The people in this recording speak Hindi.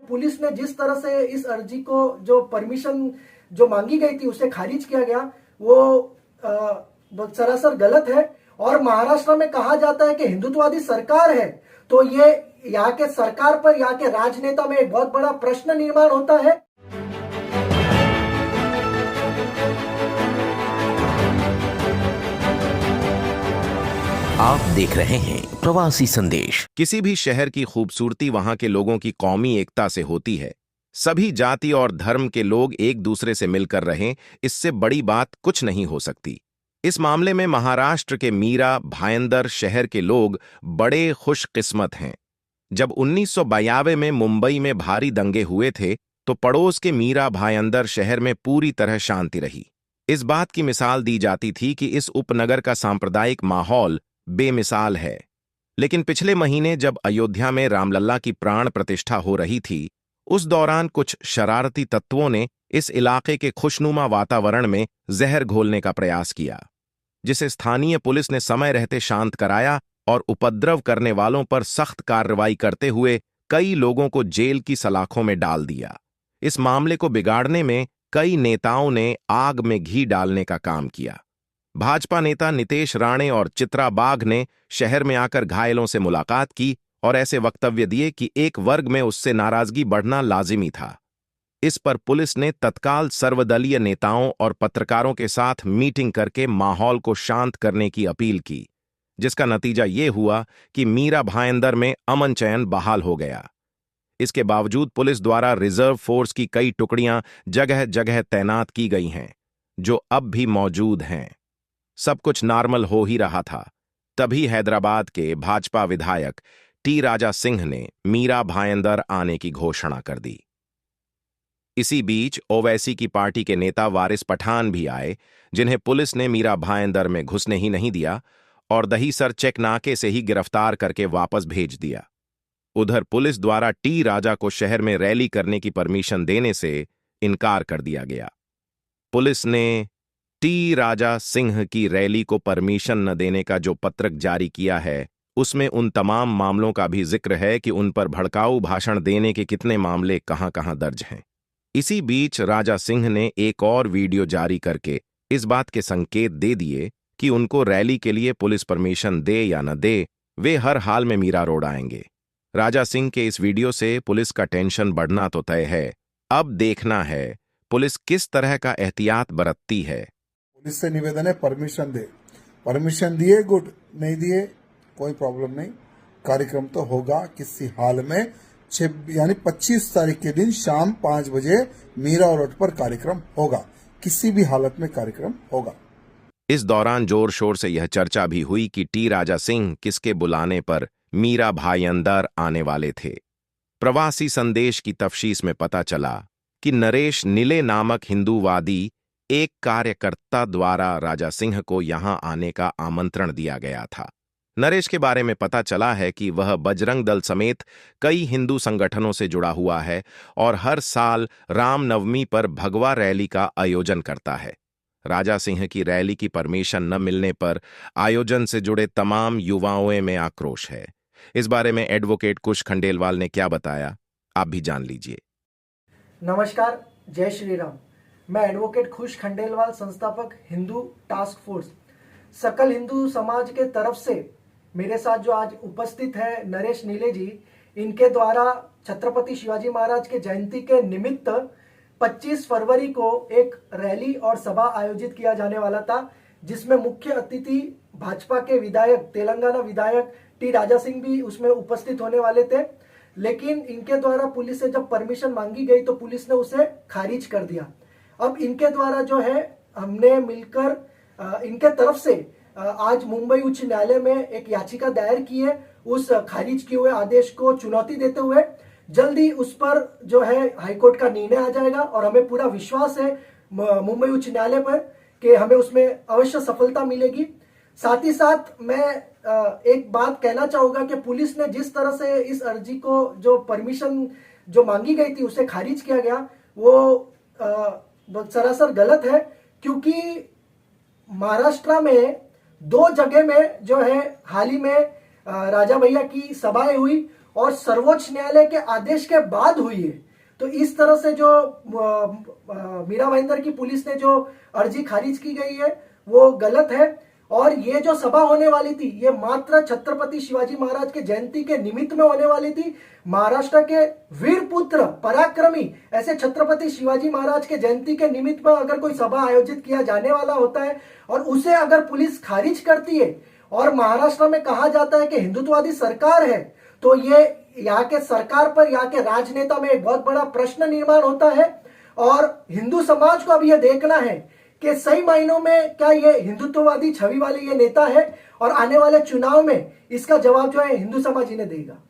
पुलिस ने जिस तरह से इस अर्जी को जो परमिशन जो मांगी गई थी उसे खारिज किया गया वो सरासर गलत है। और महाराष्ट्र में कहा जाता है कि हिंदुत्ववादी सरकार है, तो ये यहाँ के सरकार पर, यहाँ के राजनेता में एक बहुत बड़ा प्रश्न निर्माण होता है। आप देख रहे हैं प्रवासी संदेश। किसी भी शहर की खूबसूरती वहां के लोगों की कौमी एकता से होती है। सभी जाति और धर्म के लोग एक दूसरे से मिलकर रहें, इससे बड़ी बात कुछ नहीं हो सकती। इस मामले में महाराष्ट्र के मीरा भायंदर शहर के लोग बड़े खुशकिस्मत हैं। जब 1992 में मुंबई में भारी दंगे हुए थे तो पड़ोस के मीरा भायंदर शहर में पूरी तरह शांति रही। इस बात की मिसाल दी जाती थी कि इस उपनगर का सांप्रदायिक माहौल बेमिसाल है। लेकिन पिछले महीने जब अयोध्या में रामलल्ला की प्राण प्रतिष्ठा हो रही थी, उस दौरान कुछ शरारती तत्वों ने इस इलाके के खुशनुमा वातावरण में जहर घोलने का प्रयास किया, जिसे स्थानीय पुलिस ने समय रहते शांत कराया और उपद्रव करने वालों पर सख्त कार्रवाई करते हुए कई लोगों को जेल की सलाखों में डाल दिया। इस मामले को बिगाड़ने में कई नेताओं ने आग में घी डालने का काम किया। भाजपा नेता नितेश राणे और चित्रा बाघ ने शहर में आकर घायलों से मुलाकात की और ऐसे वक्तव्य दिए कि एक वर्ग में उससे नाराजगी बढ़ना लाजिमी था। इस पर पुलिस ने तत्काल सर्वदलीय नेताओं और पत्रकारों के साथ मीटिंग करके माहौल को शांत करने की अपील की, जिसका नतीजा ये हुआ कि मीरा भायंदर में अमन चैन बहाल हो गया। इसके बावजूद पुलिस द्वारा रिजर्व फोर्स की कई टुकड़ियां जगह जगह तैनात की गई हैं, जो अब भी मौजूद हैं। सब कुछ नॉर्मल हो ही रहा था, तभी हैदराबाद के भाजपा विधायक टी राजा सिंह ने मीरा भायंदर आने की घोषणा कर दी। इसी बीच ओवैसी की पार्टी के नेता वारिस पठान भी आए, जिन्हें पुलिस ने मीरा भायंदर में घुसने ही नहीं दिया और दहीसर चेक नाके से ही गिरफ्तार करके वापस भेज दिया। उधर पुलिस द्वारा टी राजा को शहर में रैली करने की परमिशन देने से इनकार कर दिया गया। पुलिस ने टी राजा सिंह की रैली को परमिशन न देने का जो पत्रक जारी किया है, उसमें उन तमाम मामलों का भी जिक्र है कि उन पर भड़काऊ भाषण देने के कितने मामले कहां-कहां दर्ज हैं। इसी बीच राजा सिंह ने एक और वीडियो जारी करके इस बात के संकेत दे दिए कि उनको रैली के लिए पुलिस परमिशन दे या न दे, वे हर हाल में मीरा रोड आएंगे। राजा सिंह के इस वीडियो से पुलिस का टेंशन बढ़ना तो तय है। अब देखना है पुलिस किस तरह का एहतियात बरतती है। पुलिस से निवेदन है परमिशन दे, परमिशन दिए गुड, नहीं दिए कोई प्रॉब्लम नहीं, कार्यक्रम तो होगा किसी हाल में। यानी 25 तारीख के दिन शाम 5 बजे मीरा रोड पर कार्यक्रम होगा, किसी भी हालत में कार्यक्रम होगा। इस दौरान जोर शोर से यह चर्चा भी हुई कि टी राजा सिंह किसके बुलाने पर मीरा भायंदर आने वाले थे। प्रवासी संदेश की तफ्तीश में पता चला कि नरेश निले नामक हिंदूवादी एक कार्यकर्ता द्वारा राजा सिंह को यहां आने का आमंत्रण दिया गया था। नरेश के बारे में पता चला है कि वह बजरंग दल समेत कई हिंदू संगठनों से जुड़ा हुआ है और हर साल रामनवमी पर भगवा रैली का आयोजन करता है। राजा सिंह की रैली की परमिशन न मिलने पर आयोजन से जुड़े तमाम युवाओं में आक्रोश है। इस बारे में एडवोकेट कुश खंडेलवाल ने क्या बताया, आप भी जान लीजिए। नमस्कार, जय श्री राम। मैं एडवोकेट खुश खंडेलवाल, संस्थापक हिंदू टास्क फोर्स। सकल हिंदू समाज के तरफ से मेरे साथ जो आज उपस्थित है नरेश नीले जी, इनके द्वारा छत्रपति शिवाजी महाराज के जयंती के निमित्त 25 फरवरी को एक रैली और सभा आयोजित किया जाने वाला था, जिसमें मुख्य अतिथि भाजपा के विधायक, तेलंगाना विधायक टी राजा सिंह भी उसमें उपस्थित होने वाले थे। लेकिन इनके द्वारा पुलिस से जब परमिशन मांगी गई तो पुलिस ने उसे खारिज कर दिया। अब इनके द्वारा जो है हमने मिलकर इनके तरफ से आज मुंबई उच्च न्यायालय में एक याचिका दायर की है। उस खारिज किए हुए आदेश को चुनौती देते हुए जल्दी उस पर जो है हाईकोर्ट का निर्णय आ जाएगा और हमें पूरा विश्वास है मुंबई उच्च न्यायालय पर कि हमें उसमें अवश्य सफलता मिलेगी। साथ ही साथ मैं एक बात कहना चाहूंगा कि पुलिस ने जिस तरह से इस अर्जी को जो परमिशन जो मांगी गई थी उसे खारिज किया गया वो सरासर गलत है, क्योंकि महाराष्ट्र में 2 जगह में जो है हाल ही में राजा भैया की सभाएं हुई और सर्वोच्च न्यायालय के आदेश के बाद हुई है। तो इस तरह से जो मीरा भाईंदर की पुलिस ने जो अर्जी खारिज की गई है वो गलत है। और ये जो सभा होने वाली थी ये मात्र छत्रपति शिवाजी महाराज के जयंती के निमित्त में होने वाली थी। महाराष्ट्र के वीर पुत्र पराक्रमी ऐसे छत्रपति शिवाजी महाराज के जयंती के निमित्त में अगर कोई सभा आयोजित किया जाने वाला होता है और उसे अगर पुलिस खारिज करती है और महाराष्ट्र में कहा जाता है कि हिंदुत्ववादी सरकार है, तो ये यहाँ के सरकार पर, यहाँ के राजनेता में एक बहुत बड़ा प्रश्न निर्माण होता है। और हिंदू समाज को अब यह देखना है कि सही मायनों में क्या ये हिंदुत्ववादी छवि वाले ये नेता है, और आने वाले चुनाव में इसका जवाब जो है हिंदू समाज इन्हें देगा।